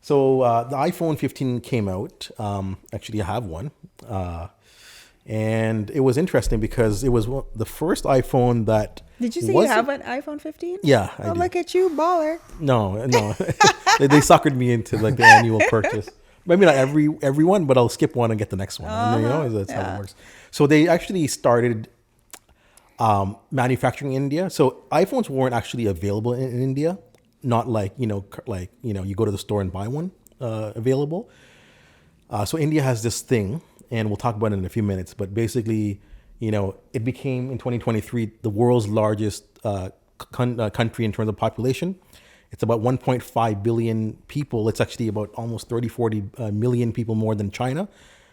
So the iPhone 15 came out. Actually, I have one. And it was interesting because it was the first iPhone that Did you say you have an iPhone 15? Yeah, I Oh, do. look at you, baller. No. They suckered me into like the annual purchase. Maybe not everyone, but I'll skip one and get the next one. That's how it works. So they actually started manufacturing in India. So iPhones weren't actually available in India. Not like you go to the store and buy one available. So India has this thing, and we'll talk about it in a few minutes. But basically, it became in 2023 the world's largest country in terms of population. It's about 1.5 billion people. It's actually about almost 40 million people more than China.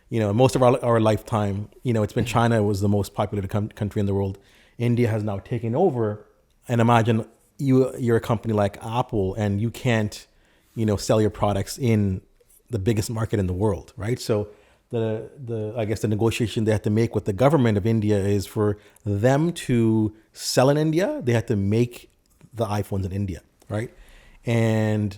Most of our lifetime, it's been China was the most populated country in the world. India has now taken over, and imagine you're a company like Apple and you can't, sell your products in the biggest market in the world, right? So I guess the negotiation they had to make with the government of India is for them to sell in India, they had to make the iPhones in India, right? And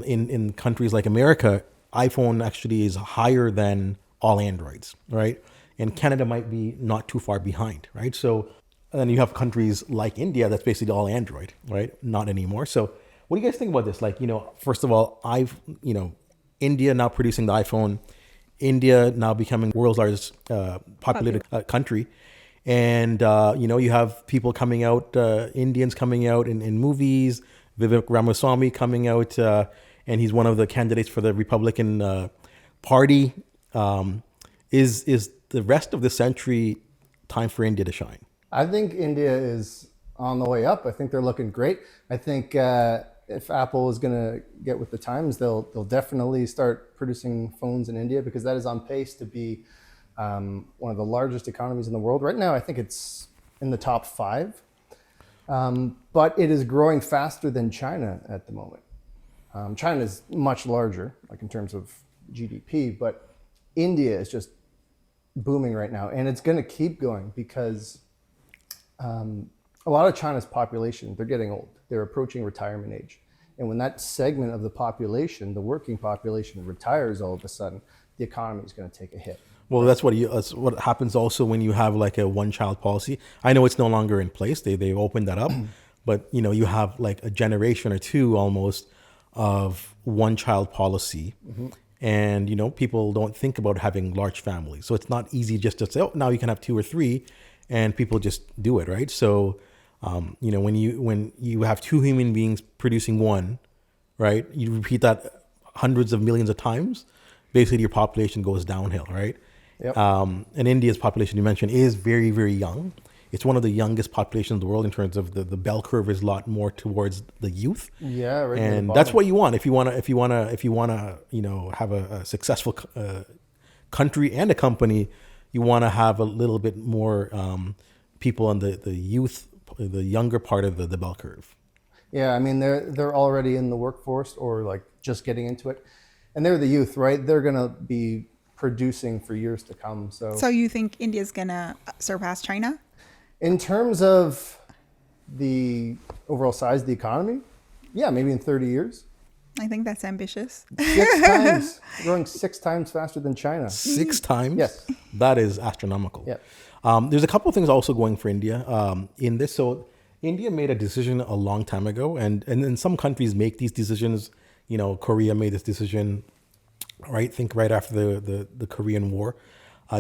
in countries like America, iPhone actually is higher than all Androids, right? And Canada might be not too far behind, right? So and then you have countries like India that's basically all Android, right? Not anymore. So what do you guys think about this? Like, first of all, India now producing the iPhone, India now becoming world's largest populated country. And, you have people coming out, Indians coming out in movies, Vivek Ramaswamy coming out, and he's one of the candidates for the Republican Party. Is the rest of the century time for India to shine? I think India is on the way up. I think they're looking great. I think if Apple is going to get with the times, they'll definitely start producing phones in India because that is on pace to be one of the largest economies in the world. Right now, I think it's in the top 5. But it is growing faster than China at the moment. China is much larger, like in terms of GDP, but India is just booming right now. And it's going to keep going because a lot of China's population, they're getting old. They're approaching retirement age. And when that segment of the population, the working population, retires all of a sudden, the economy is going to take a hit. Well, that's what happens also when you have like a one-child policy. I know it's no longer in place. They've opened that up. But, you have like a generation or two almost of one-child policy. Mm-hmm. And, people don't think about having large families. So it's not easy just to say, oh, now you can have 2 or 3. And people just do it, right? So, when you have 2 human beings producing one, right? You repeat that hundreds of millions of times, basically your population goes downhill, right? Yep. And India's population you mentioned is very, very young. It's one of the youngest populations in the world in terms of the bell curve is a lot more towards the youth. Yeah, right. And that's what you want if you want to have a successful country and a company. You want to have a little bit more people on the youth, the younger part of the bell curve. Yeah, I mean they're already in the workforce or like just getting into it, and they're the youth, right? They're gonna be producing for years to come. So you think India's gonna surpass China? In terms of the overall size of the economy, yeah, maybe in 30 years. I think that's ambitious. 6 times, growing 6 times faster than China. 6 times? Yes. That is astronomical. Yeah. There's a couple of things also going for India in this. So India made a decision a long time ago, and then some countries make these decisions. Korea made this decision, right? Think right after the Korean War.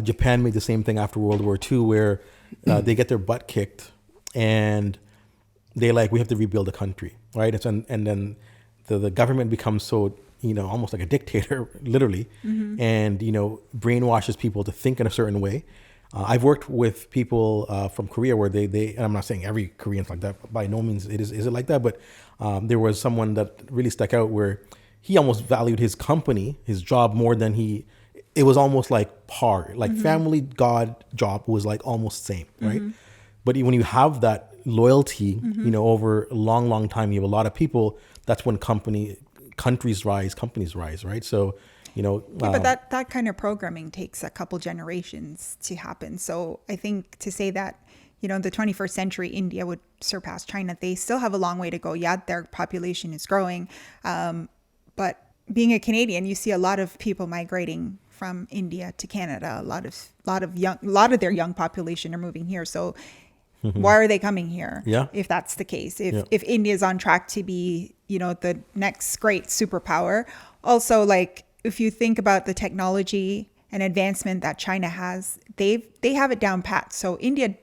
Japan made the same thing after World War II, where they get their butt kicked, and we have to rebuild the country, right? And then the government becomes so, almost like a dictator, literally, mm-hmm. and, brainwashes people to think in a certain way. I've worked with people from Korea where they and I'm not saying every Korean's like that, by no means is it like that, but there was someone that really stuck out where he almost valued his company, his job more than it was almost like par, like mm-hmm. family, God, job was like almost same, right? Mm-hmm. But when you have that loyalty, mm-hmm. Over a long, long time, you have a lot of people, that's when countries rise, companies rise, right? So, but that kind of programming takes a couple generations to happen. So I think to say that, the 21st century India would surpass China, they still have a long way to go. Yeah, their population is growing, but being a Canadian, you see a lot of people migrating from India to Canada. A lot of their young population are moving here. So why are they coming here? Yeah. If that's the case, if India is on track to be, the next great superpower. Also, like, if you think about the technology and advancement that China has, they have it down pat. So India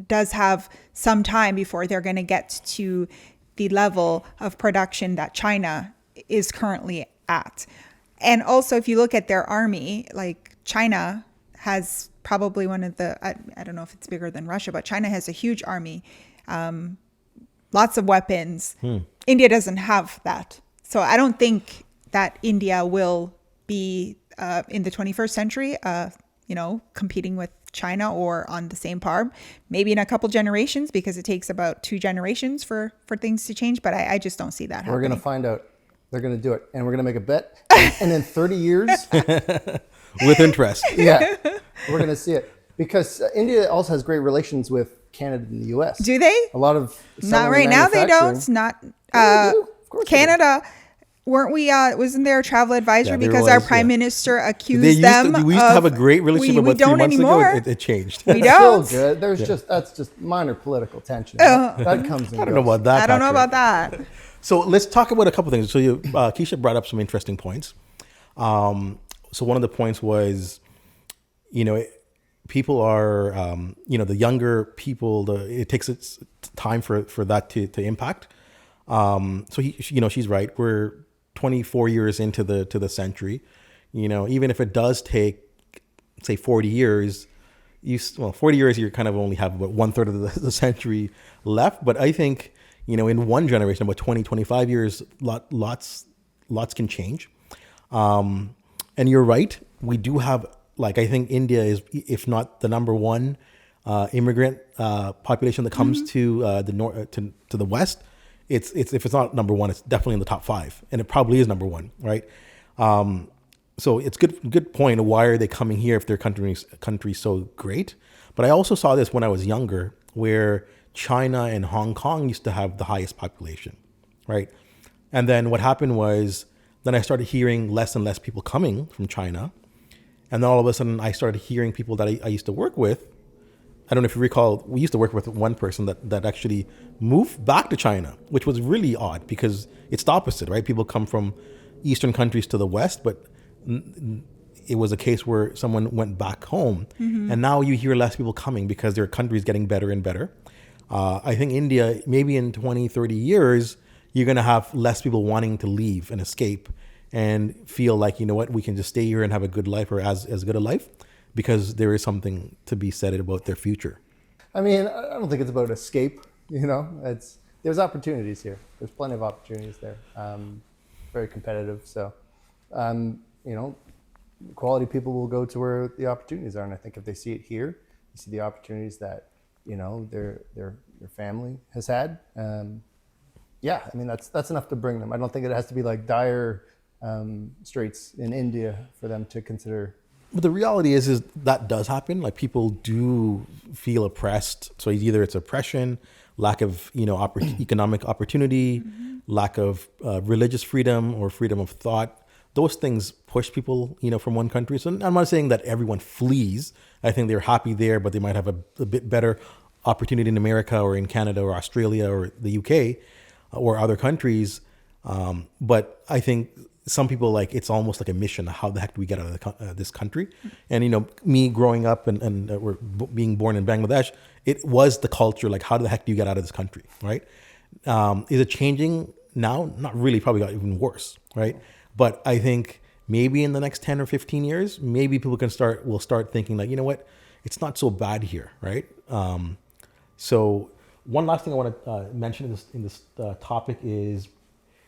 does have some time before they're going to get to the level of production that China is currently at. And also, if you look at their army, like, China has probably one of the, I don't know if it's bigger than Russia, but China has a huge army, lots of weapons. India doesn't have that. So I don't think that India will be in the 21st century, competing with China or on the same par. Maybe in a couple generations, because it takes about 2 generations for things to change. But I just don't see that happening. We're going to find out. They're going to do it. And we're going to make a bet. And in 30 years... With interest. Yeah, we're going to see it. Because India also has great relations with Canada and the U.S. Do they? A lot of... Not right now, they don't. Not they do. Of course Canada... Weren't we? Wasn't there a travel advisory because our prime minister accused them? We used to have a great relationship about 3 months anymore. ago. It changed. We It's don't. still good. That's just minor political tension. That comes and I don't know about that. I don't know about that. So let's talk about a couple things. So Keisha brought up some interesting points. So one of the points was, people are, the younger people. It takes its time for that to impact. So she's right. We're 24 years into the century. Even if it does take, say, 40 years, 40 years, you kind of only have about 1/3 of the century left. But I think, in one generation, about 20, 25 years, lots can change. And you're right. We do have, I think India is, if not the number one immigrant population that comes to the north, to the West. It's if it's not number one, it's definitely in the top 5, and it probably is number 1, right? So it's good point of why are they coming here if their country's so great. But I also saw this when I was younger, where China and Hong Kong used to have the highest population, right? And then what happened was, then I started hearing less and less people coming from China, and then all of a sudden I started hearing people that I used to work with. I don't know if you recall, we used to work with one person that actually moved back to China, which was really odd because it's the opposite, right? People come from Eastern countries to the West, but it was a case where someone went back home. And now you hear less people coming because their country is getting better and better. I think India, maybe in 20, 30 years, you're going to have less people wanting to leave and escape and feel like, we can just stay here and have a good life, or as good a life, because there is something to be said about their future. I mean, I don't think it's about escape. There's opportunities here. There's plenty of opportunities there. Very competitive. So, quality people will go to where the opportunities are. And I think if they see it here, you see the opportunities that, their family has had. That's enough to bring them. I don't think it has to be like dire straits in India for them to consider. But the reality is that does happen. Like, people do feel oppressed. So either it's oppression, lack of, economic opportunity, lack of religious freedom or freedom of thought. Those things push people, from one country. So I'm not saying that everyone flees. I think they're happy there, but they might have a bit better opportunity in America or in Canada or Australia or the UK or other countries. But I think some people, it's almost like a mission. How the heck do we get out of this country? And, me growing up and being born in Bangladesh, it was the culture. Like, how the heck do you get out of this country, right? Is it changing now? Not really, probably got even worse, right? But I think maybe in the next 10 or 15 years, maybe people will start thinking like, it's not so bad here, right? So one last thing I want to mention in this topic is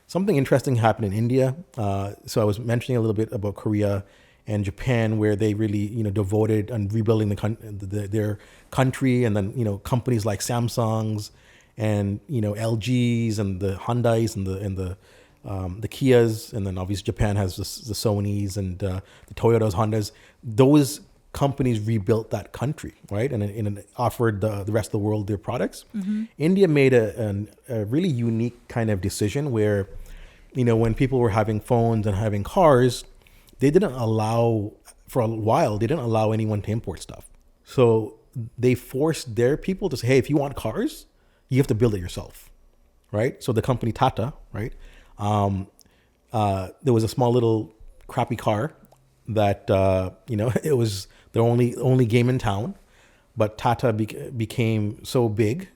something interesting happened in India. So I was mentioning a little bit about Korea and Japan, where they really, devoted on rebuilding their country, and then, companies like Samsungs and LGs and the Hyundais and the Kias, and then obviously Japan has the Sonys and the Toyotas, Hondas. Those companies rebuilt that country, right? And it offered the rest of the world their products. India made a really unique kind of decision where, when people were having phones and having cars, they didn't allow, for a while, they didn't allow anyone to import stuff. So they forced their people to say, hey, if you want cars, you have to build it yourself, right? So the company Tata, right? There was a small little crappy car that, it was their only game in town, but Tata became so big,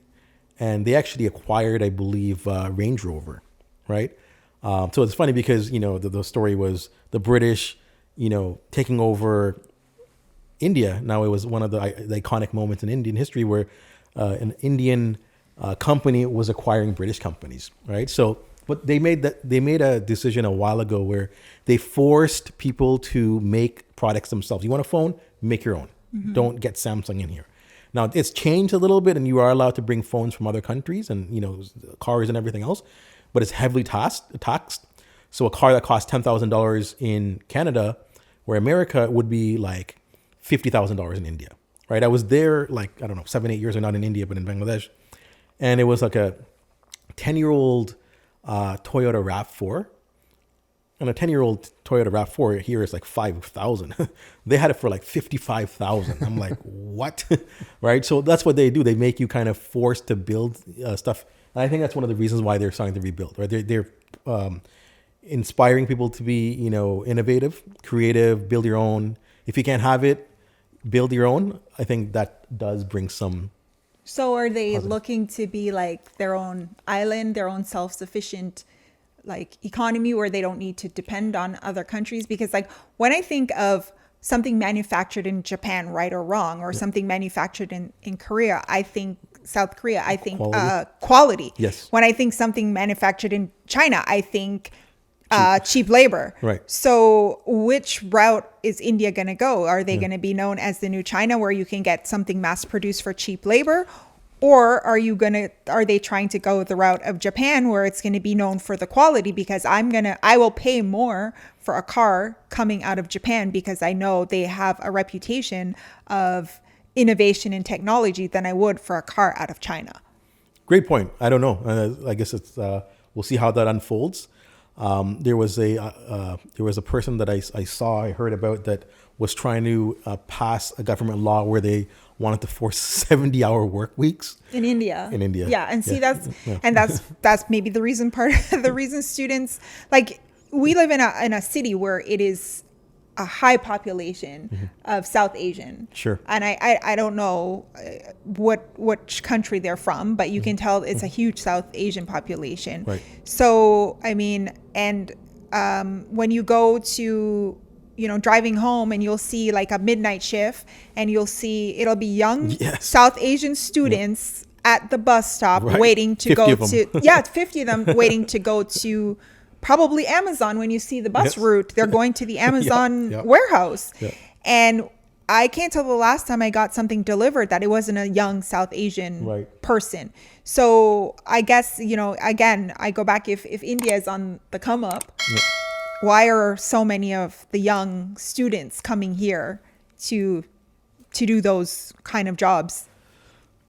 and they actually acquired, I believe, Range Rover, right? So it's funny because, the story was the British, taking over India. Now it was one of the iconic moments in Indian history where an Indian company was acquiring British companies, right? So, but they made a decision a while ago where they forced people to make products themselves. You want a phone? Make your own. Mm-hmm. Don't get Samsung in here. Now it's changed a little bit, and you are allowed to bring phones from other countries and cars and everything else, but it's heavily taxed. So a car that costs $10,000 in Canada or America would be like $50,000 in India, right? I was there 7-8 years, or not in India, but in Bangladesh. And it was like a 10-year-old Toyota RAV4. And a 10-year-old Toyota RAV4 here is like $5,000. They had it for like $55,000. I'm like, what? Right? So that's what they do. They make you kind of forced to build stuff. And I think that's one of the reasons why they're starting to rebuild, right? They're inspiring people to be, innovative, creative, build your own. If you can't have it, build your own. I think that does bring some. So are they positive. looking to be like their own island, their own self-sufficient economy where they don't need to depend on other countries? Because when I think of something manufactured in Japan, right or wrong, or something manufactured in Korea, I think South Korea, I think quality. Yes. When I think something manufactured in China, I think cheap labor. Right. So which route is India going to go? Are they going to be known as the new China, where you can get something mass produced for cheap labor? Or are they trying to go the route of Japan, where it's going to be known for the quality? Because I will pay more for a car coming out of Japan because I know they have a reputation of innovation and technology than I would for a car out of China. Great point. I don't know. I guess it's we'll see how that unfolds. There was a person that I heard about that was trying to pass a government law where they wanted to force 70-hour work weeks in India. Yeah, and see that's maybe the reason students, we live in a city where it is a high population of South Asian. Sure. And I don't know which country they're from, but you can tell it's a huge South Asian population. Right. So, and when you go to, driving home and you'll see a midnight shift and it'll be young South Asian students at the bus stop waiting to go to, 50 of them waiting to go to probably Amazon. When you see the bus route, they're going to the Amazon warehouse. Yeah. And I can't tell the last time I got something delivered that it wasn't a young South Asian person. So I guess, again, I go back, if India is on the come up, why are so many of the young students coming here to do those kind of jobs?